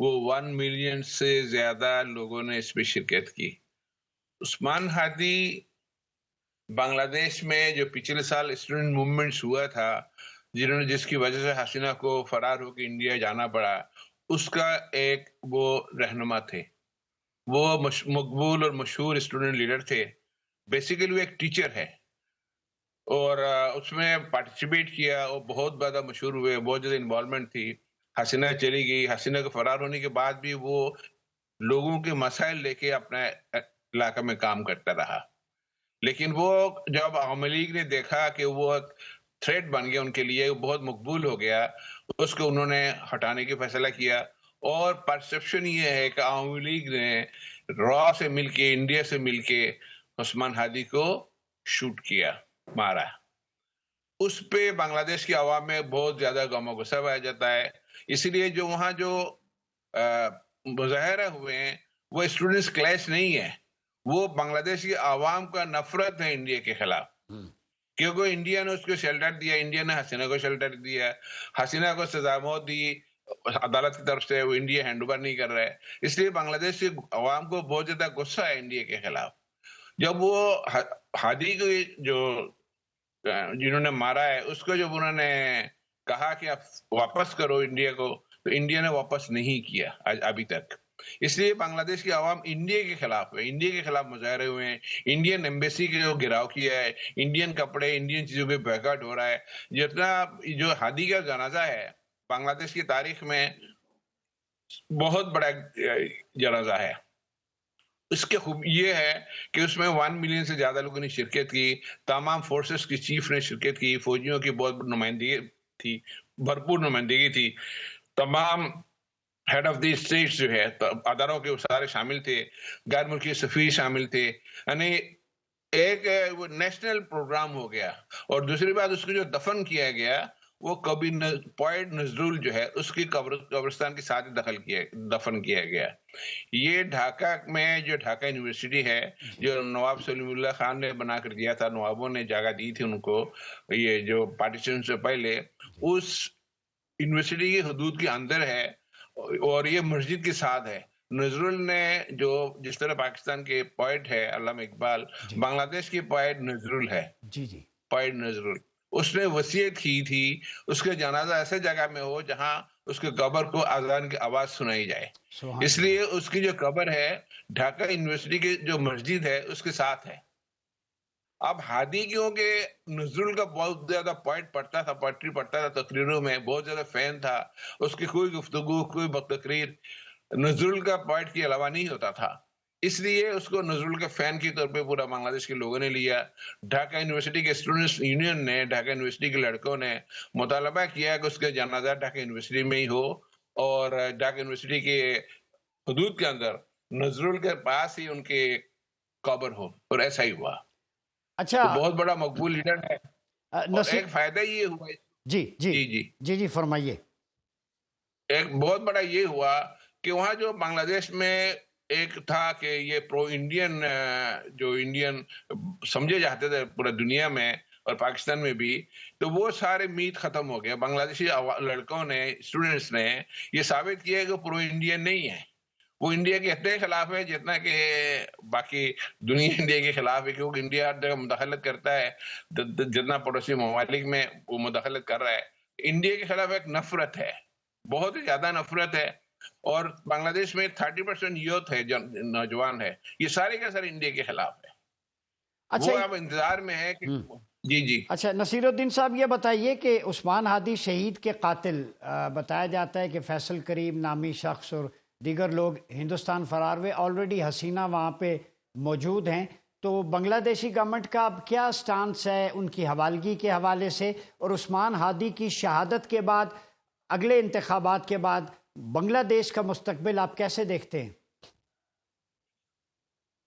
وہ 1 ملین سے زیادہ لوگوں نے اس میں شرکت کی. عثمان ہادی بنگلہ دیش میں جو پچھلے سال اسٹوڈنٹ موومنٹس ہوا تھا، جس کی وجہ سے حسینہ کو فرار ہو کے انڈیا جانا پڑا، اس کا ایک وہ رہنما تھے. وہ مقبول اور مشہور اسٹوڈنٹ لیڈر تھے. بیسیکلی وہ ایک ٹیچر ہے اور اس میں پارٹیسپیٹ کیا اور بہت زیادہ مشہور ہوئے، بہت زیادہ انوالومنٹ تھی. حسینہ چلی گئی، حسینہ کو فرار ہونے کے بعد بھی وہ لوگوں کے مسائل لے کے اپنے علاقہ میں کام کرتا رہا. لیکن وہ جب عوامی لیگ نے دیکھا کہ وہ تھریٹ بن گیا ان کے لیے، بہت مقبول ہو گیا، اس کو انہوں نے ہٹانے کی فیصلہ کیا. اور پرسپشن یہ ہے کہ عوامی لیگ نے را سے مل کے، انڈیا سے مل کے عثمان ہادی کو شوٹ کیا، مارا. اس پہ بنگلہ دیش کی عوام میں بہت زیادہ غم و غصہ پایا جاتا ہے. اسی لیے جو وہاں جو مظاہرہ ہوئے ہیں وہ اسٹوڈنٹس کلیش نہیں ہے، وہ بنگلہ دیش کی عوام کا نفرت ہے انڈیا کے خلاف. کیونکہ انڈیا نے اس کو شیلٹر دیا، انڈیا نے حسینہ کو شیلٹر دیا، حسینہ کو سزا موت دی عدالت کی طرف سے، وہ انڈیا ہینڈ اوور نہیں کر رہا ہے. اس لیے بنگلہ دیش کی عوام کو بہت زیادہ غصہ ہے انڈیا کے خلاف. جب وہ ہادی کو جنہوں نے مارا ہے اس کو جب انہوں نے کہا کہ آپ واپس کرو انڈیا کو، تو انڈیا نے واپس نہیں کیا ابھی تک. اس لیے بنگلہ دیش کی عوام انڈیا کے خلاف ہے، انڈیا کے خلاف مظاہرے ہوئے ہیں، انڈین ایمبیسی کے جو گراؤ کیا ہے، انڈین کپڑے، انڈین چیزوں پہ بائیکاٹ ہو رہا ہے. جتنا جو ہادی کا جنازہ ہے بنگلہ دیش کی تاریخ میں بہت بڑا جنازہ ہے. اس کے خوب یہ ہے کہ اس میں 1 ملین سے زیادہ لوگوں نے شرکت کی، تمام فورسز کی چیف نے شرکت کی، فوجیوں کی بہت نمائندگی تھی، بھرپور نمائندگی تھی. تمام ہیڈ آف دی اسٹیٹس جو ہے اداروں کے سارے شامل تھے، غیر ملکی سفیر شامل تھے. یعنی ایک وہ نیشنل پروگرام ہو گیا. اور دوسری بات، اس کو جو دفن کیا گیا وہ کبھی پوائٹ نزرول جو ہے اس کی قبرستان کے ساتھ دفن کیا گیا. یہ ڈھاکہ میں جو ڈھاکہ یونیورسٹی ہے جو نواب سلیم اللہ خان نے بنا کر دیا تھا، نوابوں نے جگہ دی تھی ان کو یہ جو پارٹیشن سے پہلے، اس یونیورسٹی کی حدود کے اندر ہے اور یہ مسجد کے ساتھ ہے. نظرول نے جو جس طرح پاکستان کے پوائٹ ہے علامہ اقبال، بنگلہ دیش کی پوائٹ نظرول ہے. پوائٹ نظرول اس نے وصیت کی تھی اس کا جنازہ ایسے جگہ میں ہو جہاں اس کے قبر کو اذان کی آواز سنائی جائے. اس لیے اس کی جو قبر ہے ڈھاکہ یونیورسٹی کی جو مسجد ہے اس کے ساتھ ہے. اب ہادی کیونکہ نزرول کا بہت زیادہ پوائنٹ پڑھتا تھا، پوئٹری پڑھتا تھا، تقریروں میں بہت زیادہ فین تھا، اس کی کوئی گفتگو، کوئی تقریر نزرول کا پوائنٹ کے علاوہ نہیں ہوتا تھا. اس لیے اس کو نزرول کے فین کی طور پہ پورا بنگلہ دیش کے لوگوں نے لیا. ڈھاکہ یونیورسٹی کے اسٹوڈنٹس یونین نے، ڈھاکہ یونیورسٹی کے لڑکوں نے مطالبہ کیا کہ اس کا جنازہ ڈھاکہ یونیورسٹی میں ہی ہو اور ڈھاکہ یونیورسٹی کے حدود کے اندر نزرول کے پاس ہی ان کے قبر ہو، اور ایسا ہی ہوا. اچھا، بہت بڑا مقبول لیڈر ہے. اور ایک فائدہ یہ ہوا، جی فرمائیے. ایک بہت بڑا یہ ہوا کہ وہاں جو بنگلہ دیش میں ایک تھا کہ یہ پرو انڈین جو انڈین سمجھے جاتے تھے پورا دنیا میں اور پاکستان میں بھی، تو وہ سارے میت ختم ہو گئے. بنگلہ دیشی لڑکوں نے، اسٹوڈنٹس نے یہ ثابت کیا کہ وہ پرو انڈین نہیں ہے. وہ انڈیا کے اتنے خلاف ہے جتنا کہ باقی دنیا انڈیا کے خلاف ہے، کیونکہ انڈیا ہر جگہ مداخلت کرتا ہے، جتنا پڑوسی ممالک میں وہ مداخلت کر رہا ہے. انڈیا کے خلاف ایک نفرت ہے، بہت ہی زیادہ نفرت ہے. اور بنگلہ دیش میں 30% یوتھ ہے، نوجوان ہے، یہ سارے کا سارے انڈیا کے خلاف ہے. وہ اب انتظار میں ہے کہ جی. اچھا نصیر الدین صاحب، یہ بتائیے کہ عثمان ہادی شہید کے قاتل بتایا جاتا ہے کہ فیصل کریم نامی شخص اور دیگر لوگ ہندوستان فرار ہوئے. آلریڈی حسینہ وہاں پہ موجود ہیں، تو بنگلہ دیشی گورنمنٹ کا اب کیا سٹانس ہے ان کی حوالگی کے حوالے سے؟ اور عثمان ہادی کی شہادت کے بعد، اگلے انتخابات کے بعد بنگلہ دیش کا مستقبل آپ کیسے دیکھتے ہیں؟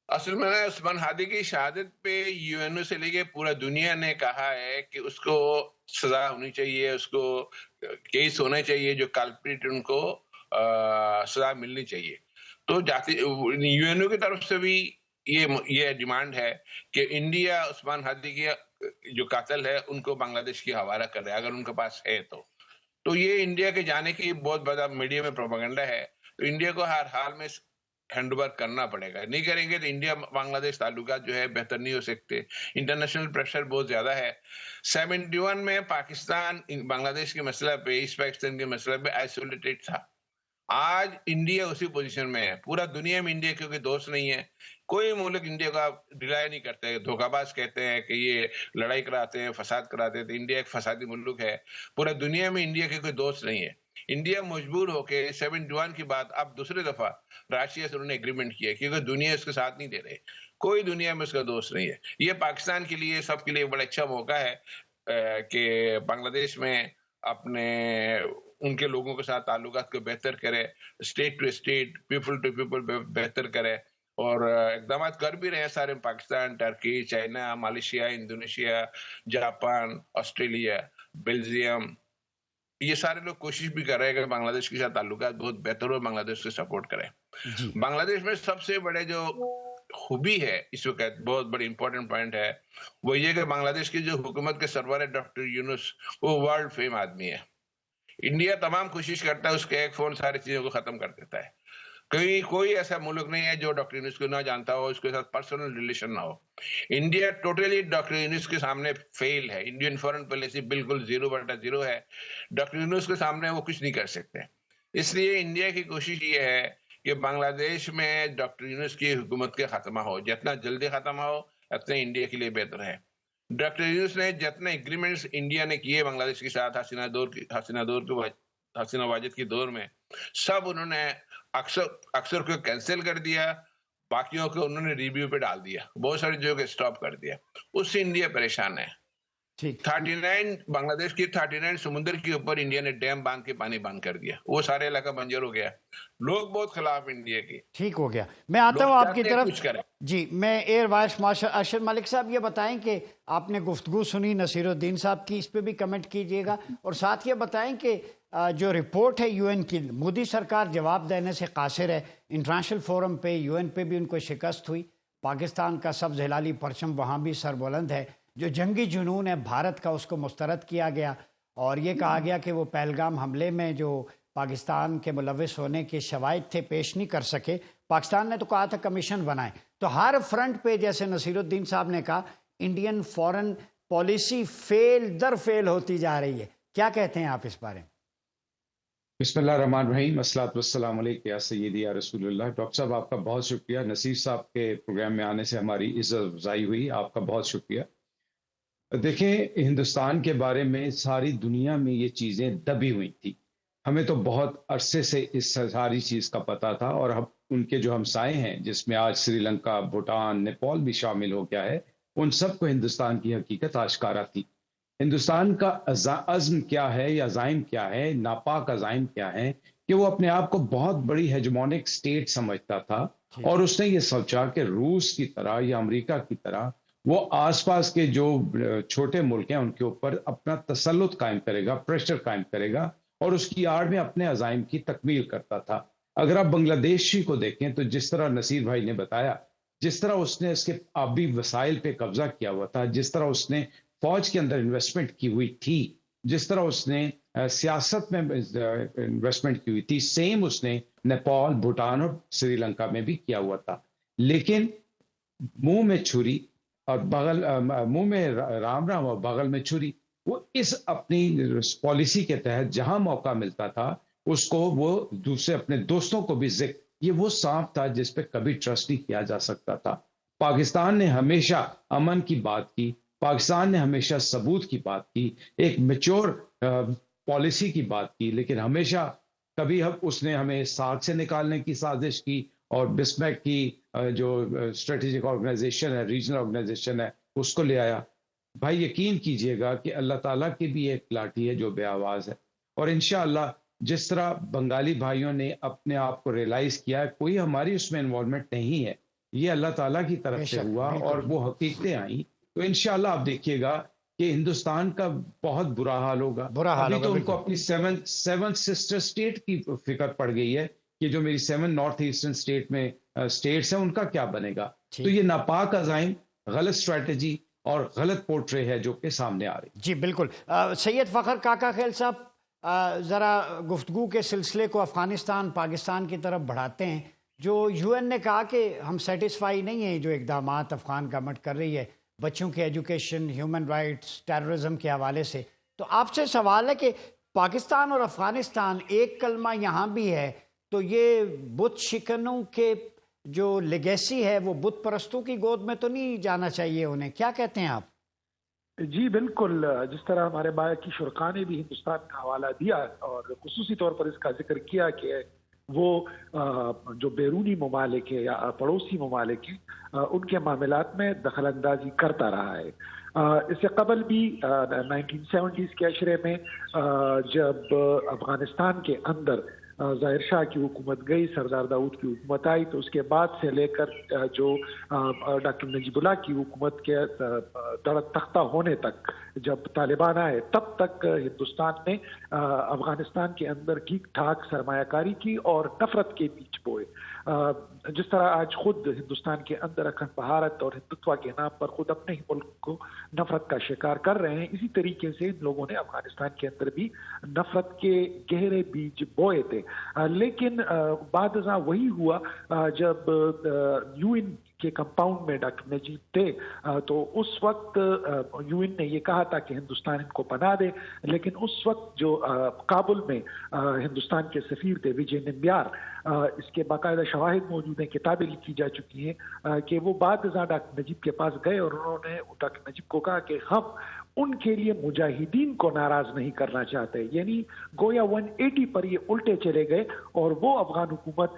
اصل میں عثمان ہادی کی شہادت پہ یو این او سے لے کے پورا دنیا نے کہا ہے کہ اس کو سزا ہونی چاہیے، اس کو کیس ہونا چاہیے، جو کلپریٹ ان کو سزا ملنی چاہیے. تو یو این او کی طرف سے بھی یہ ڈیمانڈ ہے کہ انڈیا عثمان ہادی کی جو قاتل ہے ان کو بنگلہ دیش کی حوالہ کر رہے اگر ان کے پاس ہے تو. یہ انڈیا کے جانے کی بہت بڑا میڈیا میں پروپیگنڈا ہے. تو انڈیا کو ہر حال میں ہینڈ اوور کرنا پڑے گا. نہیں کریں گے تو انڈیا بنگلہ دیش تعلقات جو ہے بہتر نہیں ہو سکتے. انٹرنیشنل پریشر بہت زیادہ ہے. 71 میں پاکستان بنگلہ دیش کے مسئلہ پہ، ایسٹ پاکستان کے مسئلہ پہ آئسولیٹڈ تھا. آج انڈیا اسی پوزیشن میں ہے. پورا دنیا میں انڈیا کیونکہ دوست نہیں ہے، کوئی ملک انڈیا کا ڈیلائی نہیں کرتا ہے. دھوکہ باز کہتے ہیں کہ یہ لڑائی کراتے ہیں، فساد کراتے ہیں، تو انڈیا ایک فسادی ملک ہے. پورا دنیا میں انڈیا کے کوئی دوست نہیں ہے. انڈیا مجبور ہو کے 71 کی بات اب دوسری دفعہ راشیا سے انہوں نے ایگریمنٹ کیا کیونکہ دنیا اس کے ساتھ نہیں دے رہے. کوئی دنیا میں اس کا دوست نہیں ہے. یہ پاکستان کے لیے، سب کے لیے بڑا اچھا موقع ہے کہ بنگلہ دیش میں اپنے ان کے لوگوں کے ساتھ تعلقات کو بہتر کرے، state to state, people to people بہتر کرے. اور اقدامات کر بھی رہے سارے، Pakistan, Turkey, China, Malaysia, Indonesia, Japan, Australia, Belgium, یہ سارے لوگ کوشش بھی کر رہے ہیں کہ بنگلہ دیش کے ساتھ تعلقات بہت بہتر ہو، بنگلہ دیش کو سپورٹ کریں. جی بنگلہ دیش میں سب سے بڑے جو خوبی ہے اس وقت، بہت بڑی امپورٹنٹ پوائنٹ ہے، وہ یہ کہ بنگلہ دیش کی جو حکومت کے سربراہ ہے ڈاکٹر یونس، وہ ورلڈ فیم آدمی ہے. انڈیا تمام کوشش کرتا ہے اس کے ایک فون ساری چیزوں کو ختم کر دیتا ہے. کوئی ایسا ملک نہیں ہے جو ڈاکٹر یونس کو نہ جانتا ہو، اس کے ساتھ پرسنل ریلیشن نہ ہو. انڈیا ٹوٹلی ڈاکٹر یونس کے سامنے فیل ہے. انڈین فورن پالیسی بالکل 0/0 ہے. ڈاکٹر یونس کے سامنے وہ کچھ نہیں کر سکتے. اس لیے انڈیا کی کوشش یہ ہے کہ بنگلہ دیش میں ڈاکٹر یونس کی حکومت کے خاتمہ ہو. جتنا جلدی ختم ہو اتنا انڈیا کے لیے بہتر ہے. ڈاکٹر یونس نے جتنے ایگریمنٹس انڈیا نے کیے بنگلہ دیش کے ساتھ حسینہ واجد کی دور میں، سب انہوں نے اکثر کو کینسل کر دیا، باقیوں کو انہوں نے ریویو پہ ڈال دیا، بہت ساری جگہ کے اسٹاپ کر دیا. اس سے انڈیا پریشان ہے. ٹھیک 39 بنگلہ دیش کی 39 سمندر کے اوپر انڈیا نے ڈیم باندھ کے پانی بند کر دیا. وہ سارے علاقہ بنجر ہو گیا. لوگ بہت خلاف انڈیا کے. ٹھیک ہو گیا. میں آتا ہوں آپ کی طرف. کچھ کریں. جی میں air vice marshal Arshad Malik صاحب، یہ بتائیں کہ آپ نے گفتگو سنی نصیر الدین صاحب کی، اس پہ بھی کمنٹ کیجئے گا. اور ساتھ یہ بتائیں کہ جو رپورٹ ہے یو این کی، مودی سرکار جواب دینے سے قاصر ہے. انٹرنیشنل فورم پہ، یو این پہ بھی ان کو شکست ہوئی. پاکستان کا سبز ہلالی پرچم وہاں بھی سربلند ہے. جو جنگی جنون ہے بھارت کا، اس کو مسترد کیا گیا اور یہ کہا گیا کہ وہ پہلگام حملے میں جو پاکستان کے ملوث ہونے کے شواہد تھے پیش نہیں کر سکے. پاکستان نے تو کہا تھا کمیشن بنائیں. تو ہر فرنٹ پہ جیسے نصیر الدین صاحب نے کہا، انڈین فورن پالیسی فیل در فیل ہوتی جا رہی ہے. کیا کہتے ہیں آپ اس بارے میں؟ بسم اللہ الرحمن الرحیم، الصلاۃ والسلام علیک یا سیدی یا رسول اللہ. ڈاکٹر صاحب آپ کا بہت شکریہ. نصیر صاحب کے پروگرام میں آنے سے ہماری عزت افزائی ہوئی، آپ کا بہت شکریہ. دیکھیں، ہندوستان کے بارے میں ساری دنیا میں یہ چیزیں دبی ہوئی تھی. ہمیں تو بہت عرصے سے اس ساری چیز کا پتہ تھا، اور ان کے جو ہمسائے ہیں جس میں آج سری لنکا، بھوٹان، نیپال بھی شامل ہو گیا ہے، ان سب کو ہندوستان کی حقیقت آشکارا تھی. ہندوستان کا عزم کیا ہے یا عزائم کیا ہے، ناپاک عزائم کیا ہے، کہ وہ اپنے آپ کو بہت بڑی ہیجمونک سٹیٹ سمجھتا تھا، اور اس نے یہ سوچا کہ روس کی طرح یا امریکہ کی طرح وہ آس پاس کے جو چھوٹے ملک ہیں ان کے اوپر اپنا تسلط قائم کرے گا، پریشر قائم کرے گا، اور اس کی آڑ میں اپنے عزائم کی تکمیل کرتا تھا. اگر آپ بنگلہ دیشی کو دیکھیں تو جس طرح نصیر بھائی نے بتایا، جس طرح اس نے اس کے آبی وسائل پہ قبضہ کیا ہوا تھا، جس طرح اس نے فوج کے اندر انویسٹمنٹ کی ہوئی تھی، جس طرح اس نے سیاست میں انویسٹمنٹ کی ہوئی تھی، سیم اس نے نیپال، بھوٹان اور سری لنکا میں بھی کیا ہوا تھا. لیکن منہ میں چھری اور منہ میں رام رام اور بغل میں چھری، وہ اس اپنی پالیسی کے تحت جہاں موقع ملتا تھا اس کو وہ دوسرے اپنے دوستوں کو بھی یہ وہ سانپ تھا جس پہ کبھی ٹرسٹ نہیں کیا جا سکتا تھا. پاکستان نے ہمیشہ امن کی بات کی، پاکستان نے ہمیشہ ثبوت کی بات کی، ایک میچور پالیسی کی بات کی، لیکن ہمیشہ کبھی اس نے ہمیں ساتھ سے نکالنے کی سازش کی، اور بسمیک کی جو اسٹریٹجک آرگنائزیشن ہے، ریجنل آرگنائزیشن ہے، اس کو لے آیا. بھائی یقین کیجئے گا کہ اللہ تعالیٰ کی بھی ایک لاٹھی ہے جو بے آواز ہے، اور انشاءاللہ جس طرح بنگالی بھائیوں نے اپنے آپ کو ریلائز کیا ہے، کوئی ہماری اس میں انوالومنٹ نہیں ہے، یہ اللہ تعالیٰ کی طرف سے ہوا اور وہ حقیقتیں آئیں. تو انشاءاللہ آپ دیکھیے گا کہ ہندوستان کا بہت برا حال ہوگا. ابھی تو ان کو اپنی سیون سسٹر اسٹیٹ کی فکر پڑ گئی ہے کہ جو میری 7 نارتھ ایسٹرن اسٹیٹ میں اسٹیٹس ہیں ان کا کیا بنے گا. تو یہ ناپاک عزائم، غلط اسٹریٹجی اور غلط پورٹرے ہے جو کہ سامنے آ رہی. جی بالکل. سید فخر کاکا خیل صاحب، ذرا گفتگو کے سلسلے کو افغانستان پاکستان کی طرف بڑھاتے ہیں. جو یو این نے کہا کہ ہم سیٹسفائی نہیں ہیں جو اقدامات افغان گورنمنٹ کر رہی ہے بچوں کے ایجوکیشن، ہیومن رائٹس، ٹیررزم کے حوالے سے. تو آپ سے سوال ہے کہ پاکستان اور افغانستان ایک کلمہ یہاں بھی ہے، تو یہ بت شکنوں کے جو لیگیسی ہے وہ بت پرستوں کی گود میں تو نہیں جانا چاہیے انہیں؟ کیا کہتے ہیں آپ؟ جی بالکل، جس طرح ہمارے باقی شرکاء نے بھی ہندوستان کا حوالہ دیا اور خصوصی طور پر اس کا ذکر کیا کہ وہ جو بیرونی ممالک ہے یا پڑوسی ممالک ہیں ان کے معاملات میں دخل اندازی کرتا رہا ہے. اس سے قبل بھی 1970s کے عشرے میں جب افغانستان کے اندر ظاہر شاہ کی حکومت گئی، سردار داؤد کی حکومت آئی، تو اس کے بعد سے لے کر جو ڈاکٹر نجیب اللہ کی حکومت کے درد تختہ ہونے تک جب طالبان آئے، تب تک ہندوستان نے افغانستان کے اندر ٹھیک ٹھاک سرمایہ کاری کی اور نفرت کے بیج بوئے. جس طرح آج خود ہندوستان کے اندر اکھنڈ بھارت اور ہندوتوا کے نام پر خود اپنے ہی ملک کو نفرت کا شکار کر رہے ہیں، اسی طریقے سے ان لوگوں نے افغانستان کے اندر بھی نفرت کے گہرے بیج بوئے تھے. لیکن بعد ازاں وہی ہوا جب یو این کے کمپاؤنڈ میں ڈاکٹر نجیب تھے تو اس وقت یو این نے یہ کہا تھا کہ ہندوستان ان کو پناہ دے، لیکن اس وقت جو کابل میں ہندوستان کے سفیر تھے وجے نمبیار، اس کے باقاعدہ شواہد موجود ہیں، کتابیں لکھی جا چکی ہیں کہ وہ بعد ازاں ڈاکٹر نجیب کے پاس گئے اور انہوں نے ڈاکٹر نجیب کو کہا کہ ہم ان کے لیے مجاہدین کو ناراض نہیں کرنا چاہتے. یعنی گویا 180 پر یہ الٹے چلے گئے اور وہ افغان حکومت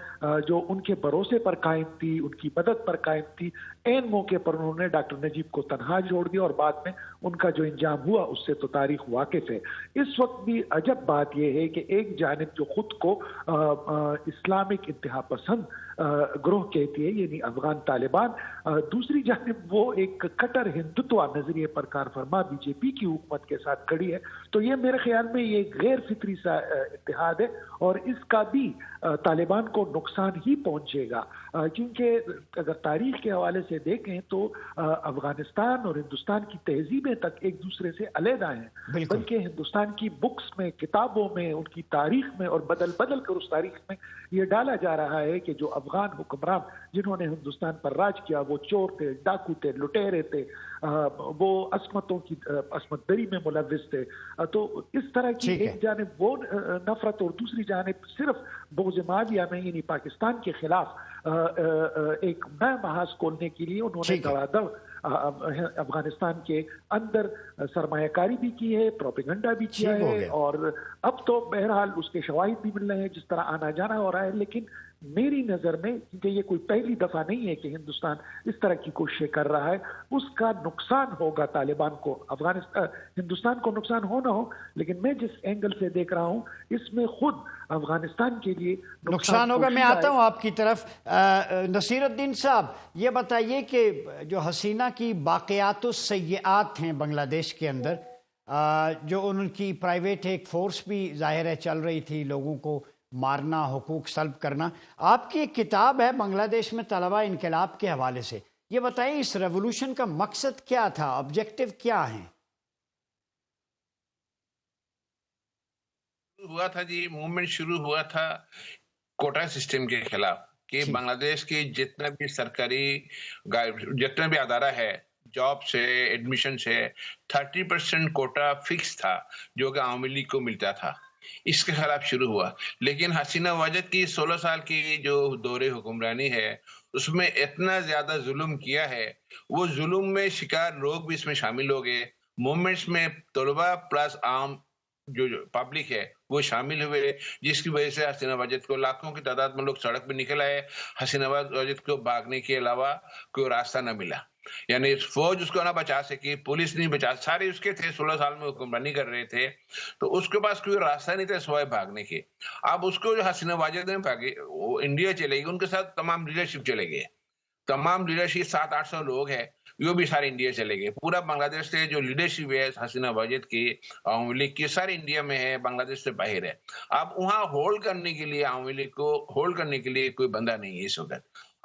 جو ان کے بھروسے پر قائم تھی، ان کی مدد پر قائم تھی، عین موقع پر انہوں نے ڈاکٹر نجیب کو تنہا چھوڑ دیا اور بعد میں ان کا جو انجام ہوا اس سے تو تاریخ واقف ہے. اس وقت بھی عجب بات یہ ہے کہ ایک جانب جو خود کو اسلامک انتہا پسند گروہ کہتی ہے یعنی افغان طالبان، دوسری جانب وہ ایک کٹر ہندوتوا نظریے پر کار فرما بی جے پی کی حکومت کے ساتھ کھڑی ہے. تو یہ میرے خیال میں یہ غیر فطری سا اتحاد ہے اور اس کا بھی طالبان کو نقصان ہی پہنچے گا، کیونکہ اگر تاریخ کے حوالے سے دیکھیں تو افغانستان اور ہندوستان کی تہذیبیں تک ایک دوسرے سے علیحدہ ہیں، بلکہ ہندوستان کی بکس میں، کتابوں میں، ان کی تاریخ میں اور بدل بدل کر اس تاریخ میں یہ ڈالا جا رہا ہے کہ جو افغان حکمران جنہوں نے ہندوستان پر راج کیا وہ چور تھے، ڈاکو تھے، لٹیرے تھے، وہ عصمت دری میں ملوث تھے. تو اس طرح کی ایک جانب وہ نفرت اور دوسری جانب صرف بغض معاویہ میں یعنی پاکستان کے خلاف ایک نیا محاذ کھولنے کے لیے انہوں نے دڑا دڑ افغانستان کے اندر سرمایہ کاری بھی کی ہے، پروپیگنڈا بھی کیا ہے، اور اب تو بہرحال اس کے شواہد بھی مل رہے ہیں جس طرح آنا جانا ہو رہا ہے. لیکن میری نظر میں، کیونکہ یہ کوئی پہلی دفعہ نہیں ہے کہ ہندوستان اس طرح کی کوششیں کر رہا ہے، اس کا نقصان ہوگا طالبان کو. ہندوستان کو نقصان ہونا ہو، لیکن میں جس اینگل سے دیکھ رہا ہوں اس میں خود افغانستان کے لیے نقصان ہوگا. میں آتا ہوں آپ کی طرف. نصیر الدین صاحب، یہ بتائیے کہ جو حسینہ کی باقیات السیئات ہیں بنگلہ دیش کے اندر، جو ان کی پرائیویٹ ایک فورس بھی ظاہر ہے چل رہی تھی، لوگوں کو مارنا، حقوق سلب کرنا. آپ کی ایک کتاب ہے بنگلہ دیش میں طلبہ انقلاب کے حوالے سے. یہ بتائیں اس ریولوشن کا مقصد کیا تھا، آبجیکٹو کیا ہیں؟ ہوا تھا جی، موومنٹ شروع ہوا تھا کوٹا سسٹم کے خلاف کہ بنگلہ دیش کی جتنا بھی سرکاری جتنا بھی ادارہ ہے، جاب سے ایڈمیشن سے 30% کوٹا فکس تھا جو کہ عوامی لیگ کو ملتا تھا. اس کے خلاف شروع ہوا. لیکن حسینہ واجد کی 16 سال کی جو دور حکمرانی ہے اس میں اتنا زیادہ ظلم کیا ہے، وہ ظلم میں شکار لوگ بھی اس میں شامل ہو گئے. موومنٹس میں طلبہ پلس عام جو پبلک ہے وہ شامل ہوئے، جس کی وجہ سے حسینہ واجد کو لاکھوں کی تعداد میں لوگ سڑک پہ نکل آئے. حسینہ واجد کو بھاگنے کے علاوہ کوئی راستہ نہ ملا، یعنی فوج اس کو نہ بچا سکی، پولیس نہیں بچا، سارے اس کے تھے 16 سال میں حکمرانی کر رہے تھے، تو اس کے پاس کوئی راستہ نہیں تھا سوائے بھاگنے کے. اب اس کو جو حسینہ واجد نے بھاگے، وہ انڈیا چلے گی، ان کے ساتھ تمام لیڈرشپ چلے گئے. تمام لیڈرشپ 700-800 لوگ ہیں، وہ بھی سارے انڈیا چلے گئے. پورا بنگلہ دیش سے جو لیڈرشپ ہے حسینہ واجد کی، عوامی لیگ کی، سارے انڈیا میں ہے، بنگلہ دیش سے باہر ہے. اب وہاں ہولڈ کرنے کے لیے، عوامی لیگ کو ہولڈ کرنے کے لیے کوئی بندہ نہیں ہے اس وقت.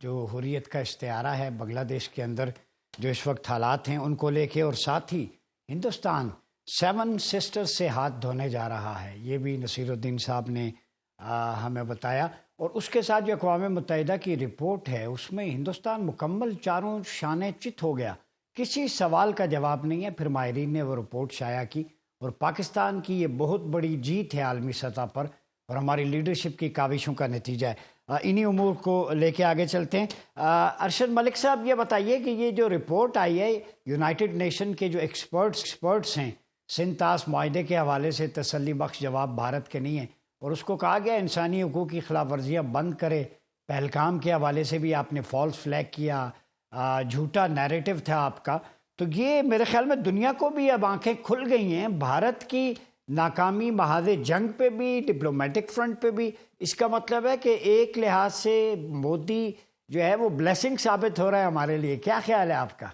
جو حریت کا استعارہ ہے بنگلہ دیش کے اندر جو اس وقت حالات ہیں ان کو لے کے، اور ساتھ ہی ہندوستان 7 سسٹرز سے ہاتھ دھونے جا رہا ہے، یہ بھی نصیر الدین صاحب نے ہمیں بتایا. اور اس کے ساتھ جو اقوام متحدہ کی رپورٹ ہے اس میں ہندوستان مکمل چاروں شانے چت ہو گیا، کسی سوال کا جواب نہیں ہے. پھر ماہرین نے وہ رپورٹ شائع کی، اور پاکستان کی یہ بہت بڑی جیت ہے عالمی سطح پر اور ہماری لیڈرشپ کی کاوشوں کا نتیجہ ہے. انہی امور کو لے کے آگے چلتے ہیں. ارشد ملک صاحب یہ بتائیے کہ یہ جو رپورٹ آئی ہے یونائٹڈ نیشن کے جو ایکسپرٹس ہیں، سنتاس معاہدے کے حوالے سے تسلی بخش جواب بھارت کے نہیں ہیں، اور اس کو کہا گیا انسانی حقوق کی خلاف ورزیاں بند کرے. پہلگام کے حوالے سے بھی آپ نے فالس فلیگ کیا، جھوٹا نیریٹو تھا آپ کا. تو یہ میرے خیال میں دنیا کو بھی اب آنکھیں کھل گئی ہیں بھارت کی ناکامی محاذ جنگ پہ بھی، ڈپلومیٹک فرنٹ پہ بھی. اس کا مطلب ہے کہ ایک لحاظ سے مودی جو ہے وہ بلیسنگ ثابت ہو رہا ہے ہمارے لیے. کیا خیال ہے آپ کا؟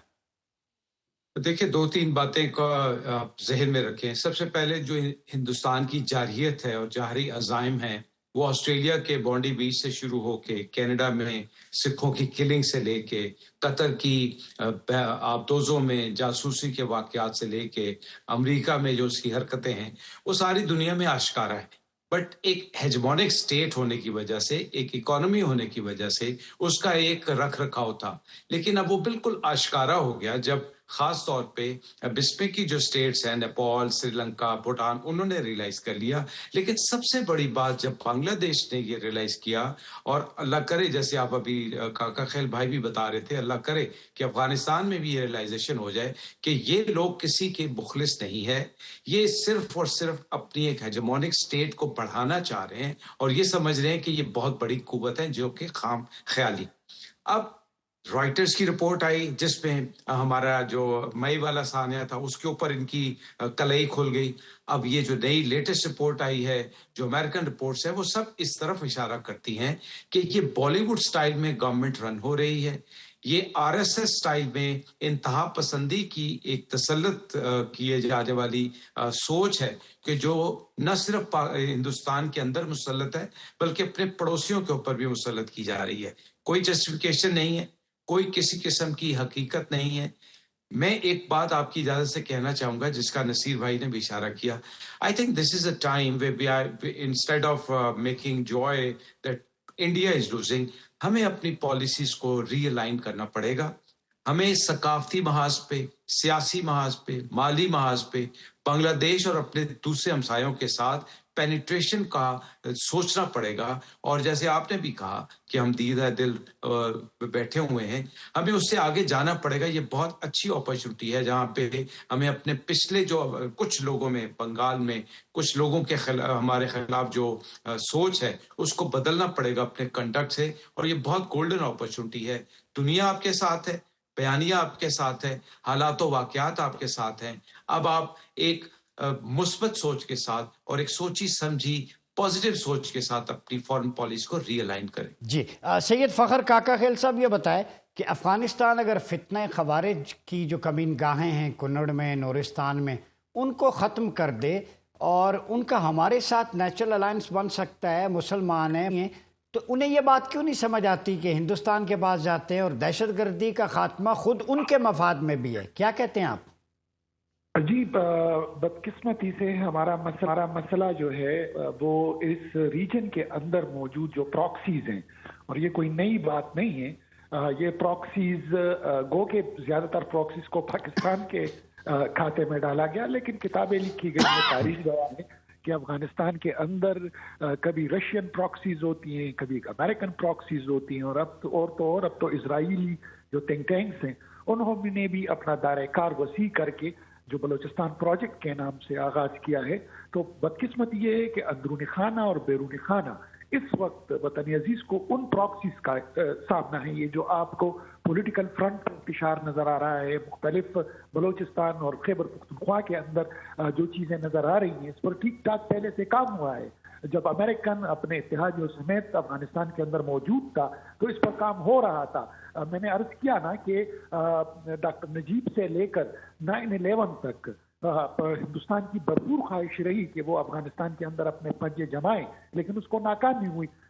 دیکھیں، 2-3 باتیں کو آپ ذہن میں رکھیں. سب سے پہلے جو ہندوستان کی جارحیت ہے اور جارحی عزائم ہیں وہ آسٹریلیا کے بونڈی بیچ سے شروع ہو کے، کینیڈا میں سکھوں کی کلنگ سے لے کے، قطر کی آبدوزوں میں جاسوسی کے واقعات سے لے کے، امریکا میں جو اس کی حرکتیں ہیں، وہ ساری دنیا میں آشکارا ہے. بٹ ایک ہیجمونک سٹیٹ ہونے کی وجہ سے، ایک اکانومی ہونے کی وجہ سے اس کا ایک رکھ رکھاؤ تھا. لیکن اب وہ بالکل آشکارا ہو گیا جب خاص طور پہ بسپے کی جو سٹیٹس ہیں، نیپال، سری لنکا، بھوٹان، انہوں نے ریلائز کر لیا. لیکن سب سے بڑی بات جب بنگلہ دیش نے یہ ریلائز کیا، اور اللہ کرے جیسے آپ ابھی کاکا خیل بھائی بھی بتا رہے تھے، اللہ کرے کہ افغانستان میں بھی یہ ریلائزیشن ہو جائے کہ یہ لوگ کسی کے مخلص نہیں ہے، یہ صرف اور صرف اپنی ایک ہیجمونک سٹیٹ کو بڑھانا چاہ رہے ہیں اور یہ سمجھ رہے ہیں کہ یہ بہت بڑی قوت ہے جو کہ خام خیالی. اب رائٹرز کی رپورٹ آئی جس میں ہمارا جو مئی والا سانحہ تھا اس کے اوپر ان کی کلئی کھل گئی. اب یہ جو نئی لیٹسٹ رپورٹ آئی ہے، جو امریکن رپورٹس ہیں، وہ سب اس طرف اشارہ کرتی ہیں کہ یہ بالی ووڈ سٹائل میں گورنمنٹ رن ہو رہی ہے. یہ آر ایس ایس سٹائل میں انتہا پسندی کی ایک تسلط کیے جانے والی سوچ ہے کہ جو نہ صرف ہندوستان کے اندر مسلط ہے بلکہ اپنے پڑوسیوں کے اوپر بھی مسلط کی جا رہی ہے. کوئی جسٹیفیکیشن نہیں ہے، کوئی کسی قسم کی حقیقت نہیں ہے. میں ایک بات آپ کی اجازت سے کہنا چاہوں گا جس کا نصیر بھائی نے بھی اشارہ کیا. I think this is a time where we are, instead of making joy that India is losing, ہمیں اپنی پالیسیز کو ری الائن کرنا پڑے گا. ہمیں ثقافتی محاذ پہ، سیاسی محاذ پہ، مالی محاذ پہ بنگلہ دیش اور اپنے دوسرے ہمسایوں کے ساتھ پینیٹریشن کا سوچنا پڑے گا. اور جیسے آپ نے بھی کہا کہ ہم دیدہ دل بیٹھے ہوئے ہیں، ہمیں اس سے آگے جانا پڑے گا. یہ بہت اچھی اپرچونٹی ہے جہاں پہ ہمیں اپنے پچھلے جو کچھ لوگوں میں، بنگال میں کچھ لوگوں کے ہمارے خلاف جو سوچ ہے اس کو بدلنا پڑے گا اپنے کنڈکٹ سے. اور یہ بہت گولڈن اپرچونٹی ہے. دنیا آپ کے ساتھ ہے، بیانیہ آپ کے ساتھ ہے، حالات و واقعات آپ کے ساتھ ہیں. اب آپ ایک مثبت سوچ کے ساتھ اور ایک سوچی سمجھی پازیٹیو سوچ کے ساتھ اپنی فارن پالیسی کو ری الائن کریں. جی سید فخر کاکا خیل صاحب یہ بتائے کہ افغانستان اگر فتنہ خوارج کی جو کمین گاہیں ہیں کنڑ میں، نورستان میں، ان کو ختم کر دے اور ان کا ہمارے ساتھ نیچرل الائنس بن سکتا ہے، مسلمان ہیں، تو انہیں یہ بات کیوں نہیں سمجھ آتی کہ ہندوستان کے پاس جاتے ہیں اور دہشت گردی کا خاتمہ خود ان کے مفاد میں بھی ہے؟ کیا کہتے ہیں آپ؟ عجیب بدقسمتی سے ہمارا مسئلہ جو ہے وہ اس ریجن کے اندر موجود جو پراکسیز ہیں، اور یہ کوئی نئی بات نہیں ہے. یہ پراکسیز گو کہ زیادہ تر پراکسیز کو پاکستان کے کھاتے میں ڈالا گیا، لیکن کتابیں لکھی گئی ہیں، تاریخ گواہ ہے کہ افغانستان کے اندر کبھی رشین پراکسیز ہوتی ہیں، کبھی امریکن پراکسیز ہوتی ہیں، اور اب تو اسرائیلی جو تھنک ٹینکس ہیں انہوں نے بھی اپنا دائرہ کار وسیع کر کے جو بلوچستان پروجیکٹ کے نام سے آغاز کیا ہے. تو بدقسمتی یہ ہے کہ اندرونی خانہ اور بیرونی خانہ اس وقت وطن عزیز کو ان پراکسیز کا سامنا ہے. یہ جو آپ کو پولیٹیکل فرنٹ پر انتشار نظر آ رہا ہے، مختلف بلوچستان اور خیبر پختونخوا کے اندر جو چیزیں نظر آ رہی ہیں، اس پر ٹھیک ٹھاک پہلے سے کام ہوا ہے. جب امریکن اپنے اتحادیوں سمیت افغانستان کے اندر موجود تھا تو اس پر کام ہو رہا تھا. میں نے عرض کیا نا کہ ڈاکٹر نجیب سے لے کر 9/11 تک ہندوستان کی بھرپور خواہش رہی کہ وہ افغانستان کے اندر اپنے پنجے جمائیں، لیکن اس کو ناکامی ہوئی.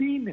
3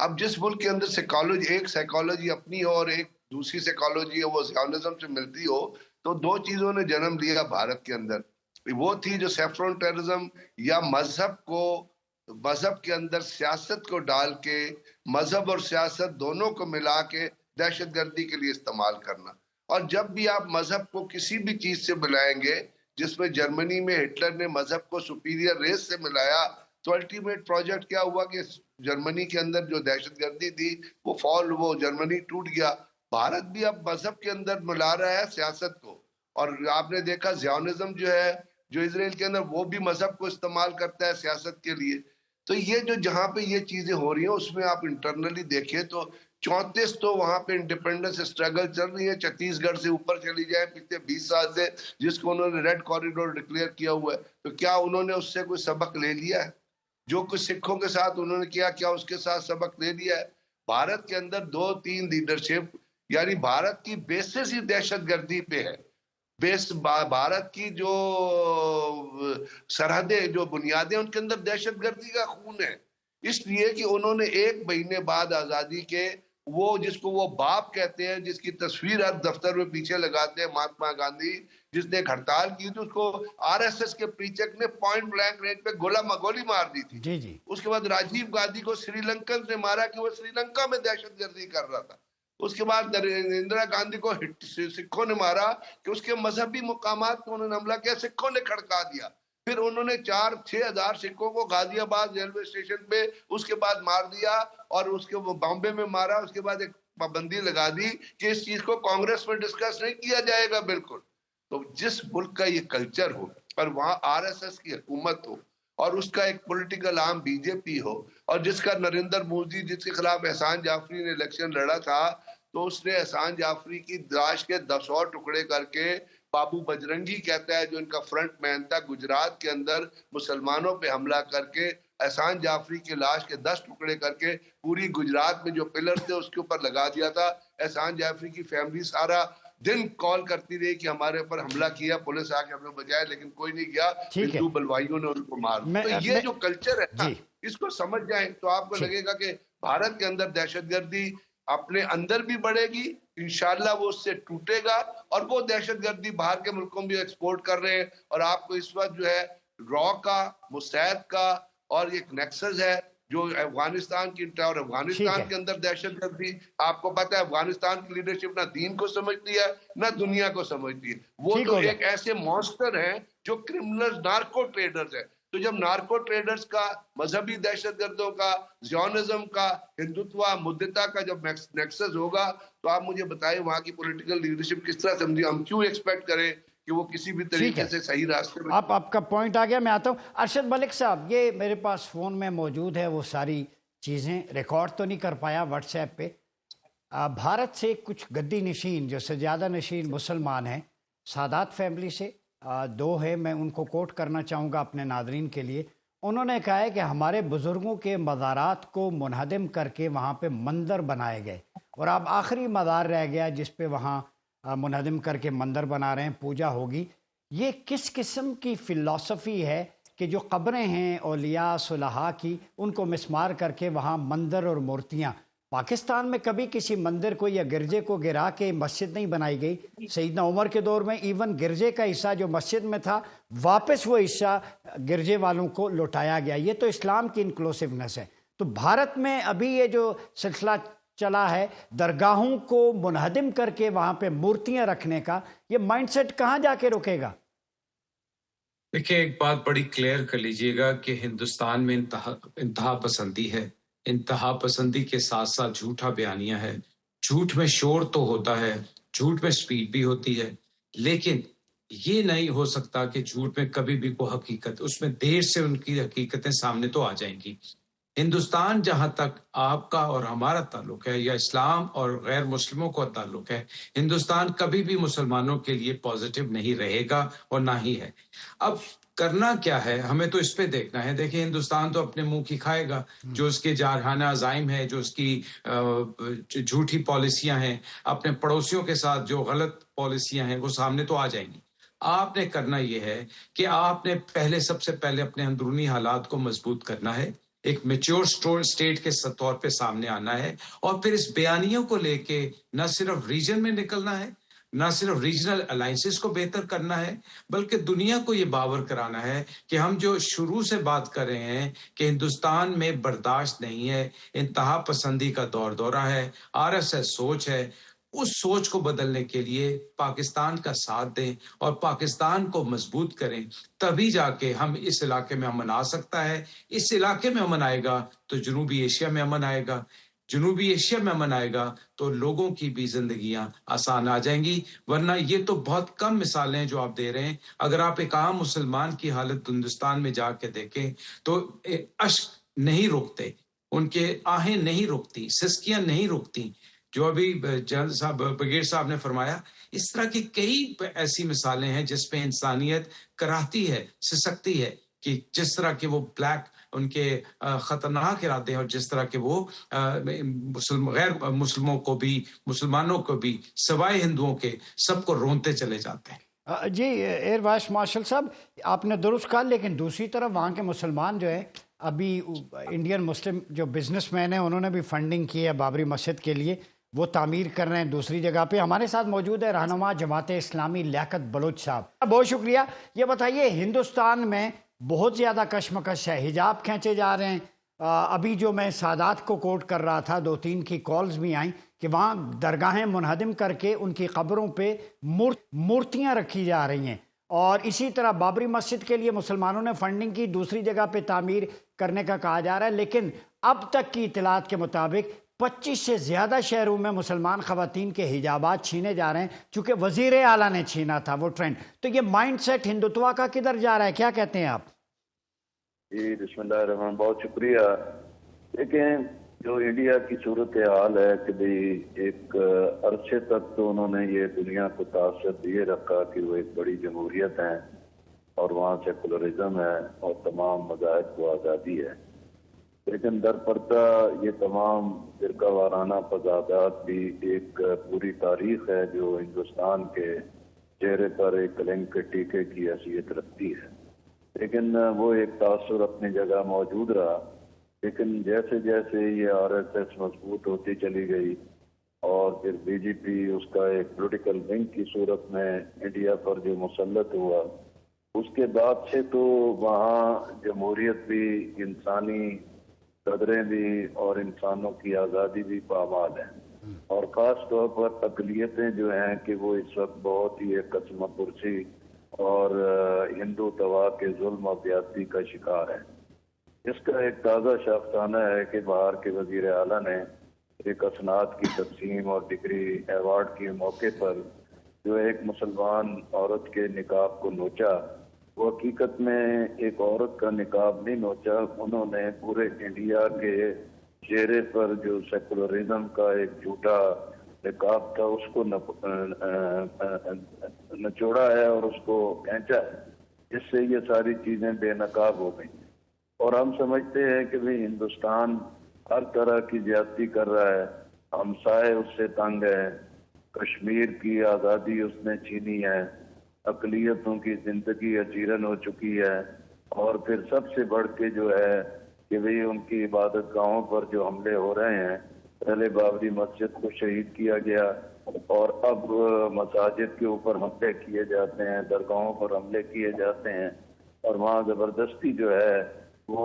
اب جس ملک کے اندر سائیکالوجی، ایک سائیکالوجی اپنی ہو اور ایک دوسری سائیکالوجی ہے وہ زیونزم سے ملتی ہو، تو دو چیزوں نے جنم لیا بھارت کے اندر. وہ تھی جو سیفرون ٹیررزم یا مذہب کے اندر سیاست کو ڈال کے، مذہب اور سیاست دونوں کو ملا کے دہشت گردی کے لیے استعمال کرنا. اور جب بھی آپ مذہب کو کسی بھی چیز سے ملائیں گے، جس میں جرمنی میں ہٹلر نے مذہب کو سپیریئر ریس سے ملایا، تو الٹیمیٹ پروجیکٹ کیا ہوا کہ جرمنی کے اندر جو دہشت گردی تھی وہ جرمنی ٹوٹ گیا. بھارت بھی اب مذہب کے اندر ملا رہا ہے سیاست کو. اور آپ نے دیکھا زیونزم جو ہے جو اسرائیل کے اندر، وہ بھی مذہب کو استعمال کرتا ہے سیاست کے لیے. تو یہ جو جہاں پہ یہ چیزیں ہو رہی ہیں اس میں آپ انٹرنلی دیکھیں تو 34 تو وہاں پہ انڈیپینڈنس اسٹرگل چل رہی ہے. چھتیس گڑھ سے اوپر چلی جائے پچھلے 20 سال سے، جس کو انہوں نے ریڈ کوریڈور ڈکلیئر کیا ہوا ہے، تو کیا انہوں نے اس سے کوئی سبق لے لیا ہے؟ جو کچھ سکھوں کے ساتھ انہوں نے کیا اس کے ساتھ سبق لے لیا ہے؟ بھارت کے اندر 2-3 لیڈرشپ، یعنی بھارت کی بیسس ہی دہشت گردی پہ ہے. بھارت کی جو سرحدیں، جو بنیادیں، ان کے اندر دہشت گردی کا خون ہے. اس لیے کہ انہوں نے 1 مہینے بعد آزادی کے، وہ جس کو وہ باپ کہتے ہیں، جس کی تصویر ہر دفتر میں پیچھے لگاتے ہیں، مہاتما گاندھی، جس نے ایک ہڑتال کی تھی، اس کو RSS کے پریچک نے پوائنٹ بلینک رینج پہ گولی مار دی تھی. جی جی. اس کے بعد راجیو گاندھی کو سری لنکن نے مارا کہ وہ سری لنکا میں دہشت گردی کر رہا تھا. اس کے بعد اندرا گاندھی کو سکھوں نے مارا کہ اس کے مذہبی مقامات کو انہوں نے حملہ کیا، سکھوں نے کھڑکا دیا. پھر انہوں نے 4-6 ہزار سکھوں کو غازی آباد ریلوے اسٹیشن پہ اس کے بعد مار دیا، اور اس کے بامبے میں مارا. اس کے بعد ایک پابندی لگا دی کہ اس چیز کو کانگریس میں ڈسکس نہیں کیا جائے گا. بالکل. تو جس ملک کا یہ کلچر ہو اور وہاں RSS کی حکومت ہو اور اس کا ایک پولیٹیکل آرم BJP ہو، اور جس کا نریندر مودی، جس کے خلاف احسان جعفری نے الیکشن لڑا تھا، تو اس نے احسان جعفری کی لاش کے 100 ٹکڑے کر کے، بابو بجرنگی کہتا ہے جو ان کا فرنٹ مین تھا، گجرات کے اندر مسلمانوں پہ حملہ کر کے احسان جعفری کی لاش کے 10 ٹکڑے کر کے پوری گجرات میں جو پلر تھے اس کے اوپر لگا دیا تھا. احسان جعفری کی فیملی سارا دن کال کرتی رہی کہ ہمارے اوپر حملہ کیا، پولیس آ کے ہمیں بچائے، لیکن کوئی نہیں گیا. ہندو بلوائیوں نے ان کو مار دیا. تو یہ جو کلچر ہے نا، اس کو سمجھ جائیں تو آپ کو لگے گا کہ بھارت کے اندر دہشت گردی اپنے اندر بھی بڑھے گی، انشاءاللہ وہ اس سے ٹوٹے گا. اور وہ دہشت گردی باہر کے ملکوں میں بھی ایکسپورٹ کر رہے ہیں. اور آپ کو اس وقت جو ہے را کا، مستعد کا اور ایک نیکسس ہے جو افغانستان کی، اور افغانستان کے اندر دہشت گردی، آپ کو پتا ہے افغانستان کی لیڈرشپ نہ دین کو سمجھتی ہے نہ دنیا کو سمجھتی ہے. وہ تو ایک ایسے مانسٹر ہیں جو کرمنل نارکو ٹریڈرز ہیں. تو جب نارکو ٹریڈرز کا، مذہبی دہشت گردوں کا، زیونزم کا، ہندوتوا مدتا کا جب نیکسس ہوگا، تو آپ مجھے بتائیں وہاں کی پولیٹیکل لیڈرشپ کس طرح سمجھے؟ ہم کیوں ایکسپیکٹ کریں کہ وہ کسی بھی طریقے سے صحیح راستے میں. آپ کا پوائنٹ آ گیا. میں آتا ہوں ارشد ملک صاحب. یہ میرے پاس فون میں موجود ہے، وہ ساری چیزیں ریکارڈ تو نہیں کر پایا واٹس ایپ پہ. بھارت سے کچھ گدی نشین جو سجادہ نشین مسلمان ہیں، سادات فیملی سے 2 ہیں، میں ان کو کوٹ کرنا چاہوں گا اپنے ناظرین کے لیے. انہوں نے کہا ہے کہ ہمارے بزرگوں کے مزارات کو منہدم کر کے وہاں پہ مندر بنائے گئے، اور اب آخری مزار رہ گیا جس پہ وہاں منہدم کر کے مندر بنا رہے ہیں، پوجا ہوگی. یہ کس قسم کی فلسفی ہے کہ جو قبریں ہیں اولیاء صلحاء کی، ان کو مسمار کر کے وہاں مندر اور مورتیاں؟ پاکستان میں کبھی کسی مندر کو یا گرجے کو گرا کے مسجد نہیں بنائی گئی. سیدنا عمر کے دور میں ایون گرجے کا حصہ جو مسجد میں تھا، واپس وہ حصہ گرجے والوں کو لوٹایا گیا. یہ تو اسلام کی انکلوسیونیس ہے. تو بھارت میں ابھی یہ جو سلسلہ چلا ہے درگاہوں کو منہدم کر کے وہاں پہ مورتیاں رکھنے کا، یہ مائنڈ سیٹ کہاں جا کے رکے گا؟ دیکھیں، ایک بات بڑی کلیئر کر لیجئے گا کہ ہندوستان میں انتہا پسندی ہے. انتہا پسندی کے ساتھ ساتھ جھوٹا بیانیہ ہے. جھوٹ میں شور تو ہوتا ہے، جھوٹ میں سپیڈ بھی ہوتی ہے، لیکن یہ نہیں ہو سکتا کہ جھوٹ میں کبھی بھی کوئی حقیقت، اس میں دیر سے ان کی حقیقتیں سامنے تو آ جائیں گی. ہندوستان جہاں تک آپ کا اور ہمارا تعلق ہے، یا اسلام اور غیر مسلموں کا تعلق ہے، ہندوستان کبھی بھی مسلمانوں کے لیے پازیٹیو نہیں رہے گا اور نہ ہی ہے. اب کرنا کیا ہے، ہمیں تو اس پہ دیکھنا ہے. دیکھیں، ہندوستان تو اپنے منہ کی کھائے گا. جو اس کے جارحانہ عزائم ہے، جو اس کی جھوٹی پالیسیاں ہیں، اپنے پڑوسیوں کے ساتھ جو غلط پالیسیاں ہیں، وہ سامنے تو آ جائیں گی. آپ نے کرنا یہ ہے کہ آپ نے سب سے پہلے اپنے اندرونی حالات کو مضبوط کرنا ہے. ایک میچور اسٹیٹ کے طور پہ سامنے آنا ہے، اور پھر اس بیانیوں کو لے کے نہ صرف ریجن میں نکلنا ہے، نہ صرف ریجنل الائنسز کو بہتر کرنا ہے، بلکہ دنیا کو یہ باور کرانا ہے کہ ہم جو شروع سے بات کر رہے ہیں کہ ہندوستان میں برداشت نہیں ہے، انتہا پسندی کا دورہ ہے، RSS سوچ ہے، اس سوچ کو بدلنے کے لیے پاکستان کا ساتھ دیں اور پاکستان کو مضبوط کریں، تبھی جا کے ہم اس علاقے میں امن آ سکتا ہے۔ اس علاقے میں امن آئے گا تو جنوبی ایشیا میں امن آئے گا، جنوبی ایشیا میں امن آئے گا تو لوگوں کی بھی زندگیاں آسان آ جائیں گی۔ ورنہ یہ تو بہت کم مثالیں ہیں جو آپ دے رہے ہیں۔ اگر آپ ایک عام مسلمان کی حالت ہندوستان میں جا کے دیکھیں تو اشک نہیں رکتے، ان کے آہیں نہیں رکتی، سسکیاں نہیں رکتی، جو ابھی جنرل صاحب بگیر صاحب نے فرمایا۔ اس طرح کی کئی ایسی مثالیں ہیں جس پہ انسانیت کراہتی ہے، سسکتی ہے، کہ جس طرح کے وہ بلیک ان کے خطرناک ارادے ہیں، اور جس طرح کے وہ غیر مسلموں کو بھی، مسلمانوں کو بھی، سوائے ہندوؤں کے سب کو رونتے چلے جاتے ہیں۔ جی ایئر وائس مارشل صاحب، آپ نے درست کہا، لیکن دوسری طرف وہاں کے مسلمان جو ہے، ابھی انڈین مسلم جو بزنس مین ہیں انہوں نے بھی فنڈنگ کی ہے بابری مسجد کے لیے، وہ تعمیر کر رہے ہیں دوسری جگہ پہ۔ ہمارے ساتھ موجود ہے رہنما جماعت اسلامی لیاقت بلوچ صاحب، بہت شکریہ۔ یہ بتائیے، ہندوستان میں بہت زیادہ کشمکش ہے، حجاب کھینچے جا رہے ہیں۔ ابھی جو میں سادات کو کوٹ کر رہا تھا، 2-3 کی کالز بھی آئیں کہ وہاں درگاہیں منہدم کر کے ان کی قبروں پہ مورتیاں رکھی جا رہی ہیں، اور اسی طرح بابری مسجد کے لیے مسلمانوں نے فنڈنگ کی، دوسری جگہ پہ تعمیر کرنے کا کہا جا رہا ہے، لیکن اب تک کی اطلاعات کے مطابق 25 سے زیادہ شہروں میں مسلمان خواتین کے حجابات چھینے جا رہے ہیں، چونکہ وزیر اعلیٰ نے چھینا تھا وہ ٹرینڈ۔ تو یہ مائنڈ سیٹ ہندوتوا کا کدھر جا رہا ہے، کیا کہتے ہیں آپ؟ جی بسم اللہ الرحمن، بہت شکریہ۔ دیکھیں، جو انڈیا کی صورتحال ہے کہ بھئی ایک عرصے تک تو انہوں نے یہ دنیا کو تاثر دیے رکھا کہ وہ ایک بڑی جمہوریت ہے اور وہاں سیکولرزم ہے اور تمام مذاہب کو آزادی ہے، لیکن در پردہ یہ تمام فرقہ وارانہ فسادات بھی ایک پوری تاریخ ہے جو ہندوستان کے چہرے پر ایک کلنگ کے ٹیکے کی حیثیت رکھتی ہے۔ لیکن وہ ایک تاثر اپنی جگہ موجود رہا، لیکن جیسے جیسے یہ RSS مضبوط ہوتی چلی گئی اور پھر BJP اس کا ایک پولیٹیکل ونگ کی صورت میں انڈیا پر جو مسلط ہوا، اس کے بعد سے تو وہاں جمہوریت بھی، انسانی قدریں بھی اور انسانوں کی آزادی بھی پامال ہیں، اور خاص طور پر اقلیتیں جو ہیں کہ وہ اس وقت بہت ہی ایک قسم پرسی اور ہندو توا کے ظلم و زیادتی کا شکار ہے۔ اس کا ایک تازہ شافتانہ ہے کہ باہر کے وزیر اعلیٰ نے ایک اسناد کی تقسیم اور ڈگری ایوارڈ کے موقع پر جو ایک مسلمان عورت کے نقاب کو نوچا، وہ حقیقت میں ایک عورت کا نقاب نہیں نوچا، انہوں نے پورے انڈیا کے چہرے پر جو سیکولرزم کا ایک جھوٹا نقاب تھا اس کو نچوڑا ہے اور اس کو کھینچا ہے، جس سے یہ ساری چیزیں بے نقاب ہو گئی۔ اور ہم سمجھتے ہیں کہ بھی ہندوستان ہر طرح کی زیادتی کر رہا ہے، ہمسائے اس سے تنگ ہے، کشمیر کی آزادی اس نے چھینی ہے، اقلیتوں کی زندگی اجیرن ہو چکی ہے، اور پھر سب سے بڑھ کے جو ہے کہ بھئی ان کی عبادت گاہوں پر جو حملے ہو رہے ہیں، پہلے بابری مسجد کو شہید کیا گیا اور اب مساجد کے اوپر حملے کیے جاتے ہیں، درگاہوں پر حملے کیے جاتے ہیں، اور وہاں زبردستی جو ہے وہ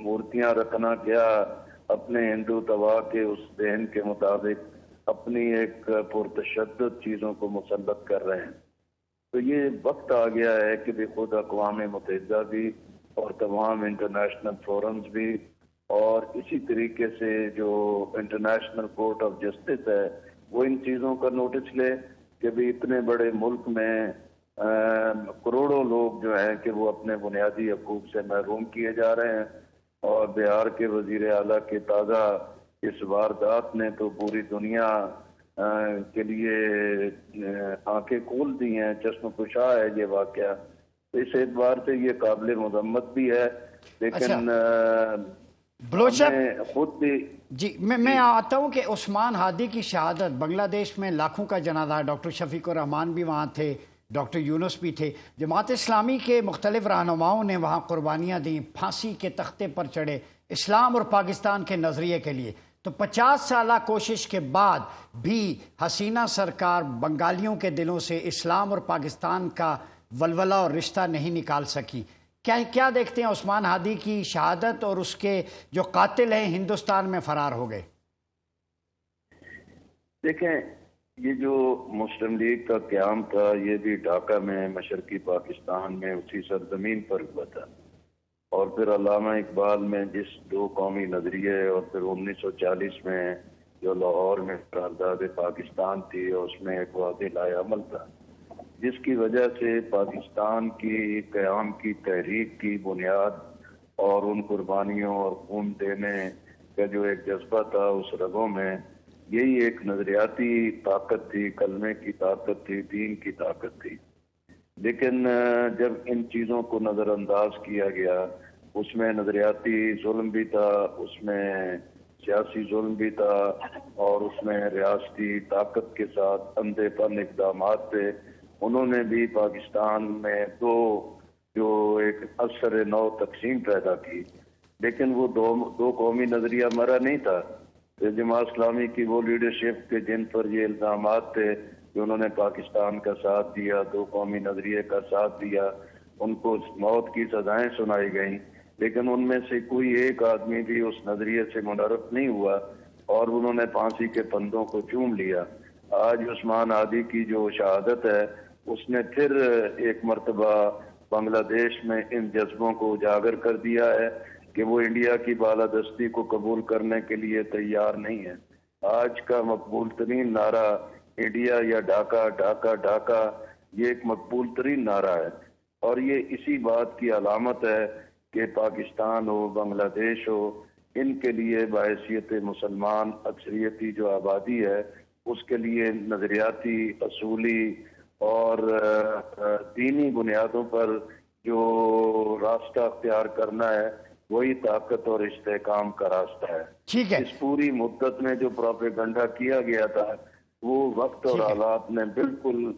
مورتیاں رکھنا کیا اپنے ہندو توا کے اس ذہن کے مطابق اپنی ایک پرتشدد چیزوں کو مسلط کر رہے ہیں۔ تو یہ وقت آ گیا ہے کہ بھی خود اقوام متحدہ بھی اور تمام انٹرنیشنل فورمز بھی، اور اسی طریقے سے جو انٹرنیشنل کورٹ آف جسٹس ہے، وہ ان چیزوں کا نوٹس لے کہ بھی اتنے بڑے ملک میں کروڑوں لوگ جو ہیں کہ وہ اپنے بنیادی حقوق سے محروم کیے جا رہے ہیں، اور بہار کے وزیر اعلیٰ کے تازہ اس واردات نے تو پوری دنیا کے لیے آنکھیں کھول دی ہیں، چشم کشا ہے یہ واقعہ۔ تو اس اعتبار سے یہ قابل مذمت بھی ہے، لیکن بلوچ صاحب خود بھی جی میں آتا ہوں کہ عثمان ہادی کی شہادت بنگلہ دیش میں لاکھوں کا جنازہ، ڈاکٹر شفیق الرحمان بھی وہاں تھے، ڈاکٹر یونس بھی تھے، جماعت اسلامی کے مختلف رہنماؤں نے وہاں قربانیاں دیں، پھانسی کے تختے پر چڑھے، اسلام اور پاکستان کے نظریے کے لیے، تو 50 سالہ کوشش کے بعد بھی حسینہ سرکار بنگالیوں کے دلوں سے اسلام اور پاکستان کا ولولہ اور رشتہ نہیں نکال سکی۔ کیا دیکھتے ہیں عثمان ہادی کی شہادت اور اس کے جو قاتل ہیں ہندوستان میں فرار ہو گئے؟ دیکھیں، یہ جو مسلم لیگ کا قیام تھا یہ بھی ڈھاکہ میں مشرقی پاکستان میں اسی سرزمین پر ہوا تھا، اور پھر علامہ اقبال میں جس دو قومی نظریے، اور پھر 1940 میں جو لاہور میں قرارداد پاکستان تھی اور اس میں ایک واضح لائحہ عمل تھا، جس کی وجہ سے پاکستان کی قیام کی تحریک کی بنیاد اور ان قربانیوں اور خون دینے کا جو ایک جذبہ تھا اس رگوں میں، یہی ایک نظریاتی طاقت تھی، کلمے کی طاقت تھی، دین کی طاقت تھی۔ لیکن جب ان چیزوں کو نظر انداز کیا گیا، اس میں نظریاتی ظلم بھی تھا، اس میں سیاسی ظلم بھی تھا، اور اس میں ریاستی طاقت کے ساتھ اندھے پن اقدامات تھے، انہوں نے بھی پاکستان میں جو ایک اثر نو تقسیم پیدا کی۔ لیکن وہ دو قومی نظریہ مرا نہیں تھا۔ جماعت اسلامی کی وہ لیڈرشپ کے جن پر یہ الزامات تھے کہ انہوں نے پاکستان کا ساتھ دیا، دو قومی نظریے کا ساتھ دیا، ان کو موت کی سزائیں سنائی گئیں، لیکن ان میں سے کوئی ایک آدمی بھی اس نظریے سے منحرف نہیں ہوا اور انہوں نے پھانسی کے پھندوں کو چوم لیا۔ آج عثمان ہادی کی جو شہادت ہے، اس نے پھر ایک مرتبہ بنگلہ دیش میں ان جذبوں کو اجاگر کر دیا ہے کہ وہ انڈیا کی بالادستی کو قبول کرنے کے لیے تیار نہیں ہے۔ آج کا مقبول ترین نعرہ انڈیا یا ڈھاکہ، ڈھاکہ، ڈھاکہ، یہ ایک مقبول ترین نعرہ ہے، اور یہ اسی بات کی علامت ہے کہ پاکستان ہو، بنگلہ دیش ہو، ان کے لیے بحیثیت مسلمان اکثریتی جو آبادی ہے اس کے لیے نظریاتی، اصولی اور دینی بنیادوں پر جو راستہ اختیار کرنا ہے وہی طاقت اور استحکام کا راستہ ہے۔ ٹھیک ہے، اس پوری مدت میں جو پروپیگنڈا کیا گیا تھا وہ وقت اور حالات نے بالکل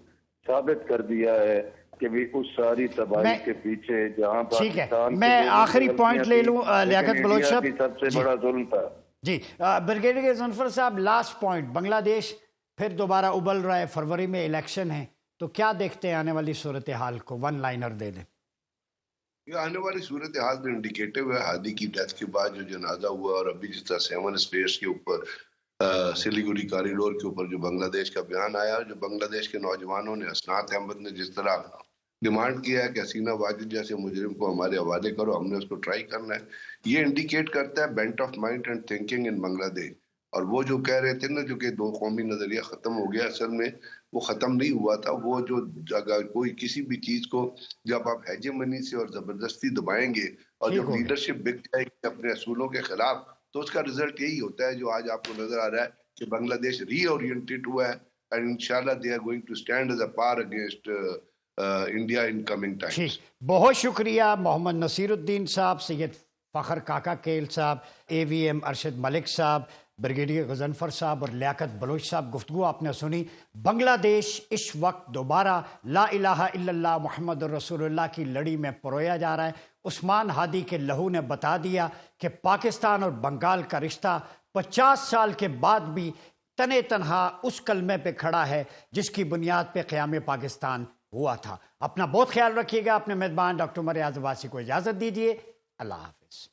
ثابت کر دیا ہے کہ بھی اس ساری تباہی کے پیچھے جہاں پاکستان میں آخری پوائنٹ لے لوں لیاقت بلوچ صاحب، سب سے بڑا ظلم تھا۔ جی بریگیڈیئر غضنفر صاحب، لاسٹ پوائنٹ، بنگلہ دیش پھر دوبارہ ابل رہا ہے، فروری میں الیکشن ہے، تو کیا دیکھتے ہیں آنے والی صورتحال کو؟ ون لائنر دے دیں۔ یہ آنے والی صورتحال میں انڈیکیٹو ہے ہادی کی ڈیتھ کے بعد جو جنازہ ہوا، اور ابھی جس طرح 7 اسٹیٹس کے اوپر سلیگوڑی کاریڈور کے اوپر جو بنگلہ دیش کا بیان آیا، جو بنگلہ دیش کے نوجوانوں نے، حسنات احمد نے جس طرح ڈیمانڈ کیا ہے کہ حسینہ واجد جیسے مجرم کو ہمارے حوالے کرو، ہم نے اس کو ٹرائی کرنا ہے، یہ انڈیکیٹ کرتا ہے bent of mind and thinking in Bangladesh. اور وہ جو کہہ رہے تھے نا جو کہ دو قومی نظریہ ختم ہو گیا، اصل میں وہ ختم نہیں ہوا تھا۔ وہ جو جگہ کوئی کسی بھی چیز کو جب آپ ہیجمنی سے اور زبردستی دبائیں گے اور جب لیڈرشپ بک جائے گی اپنے اصولوں کے خلاف، تو اس کا رزلٹ یہی ہوتا ہے جو آج آپ کو نظر آ رہا ہے کہ بنگلہ دیش ری اورینٹیڈ ہوا ہے، اینڈ انشاءاللہ they are going to stand as a par against India in coming times. بہت شکریہ محمد نصیر الدین صاحب، سید فخر کاکا کیل صاحب، AVM ارشد ملک صاحب، بریگیڈیئر غضنفر صاحب اور لیاقت بلوچ صاحب۔ گفتگو آپ نے سنی۔ بنگلہ دیش اس وقت دوبارہ لا الہ الا اللہ محمد الرسول اللہ کی لڑی میں پرویا جا رہا ہے۔ عثمان ہادی کے لہو نے بتا دیا کہ پاکستان اور بنگال کا رشتہ 50 سال کے بعد بھی تنے تنہا اس کلمے پہ کھڑا ہے جس کی بنیاد پہ قیام پاکستان ہوا تھا۔ اپنا بہت خیال رکھیے گا۔ اپنے میزبان ڈاکٹر عمر اعظم واسی کو اجازت دیجیے۔ اللہ حافظ۔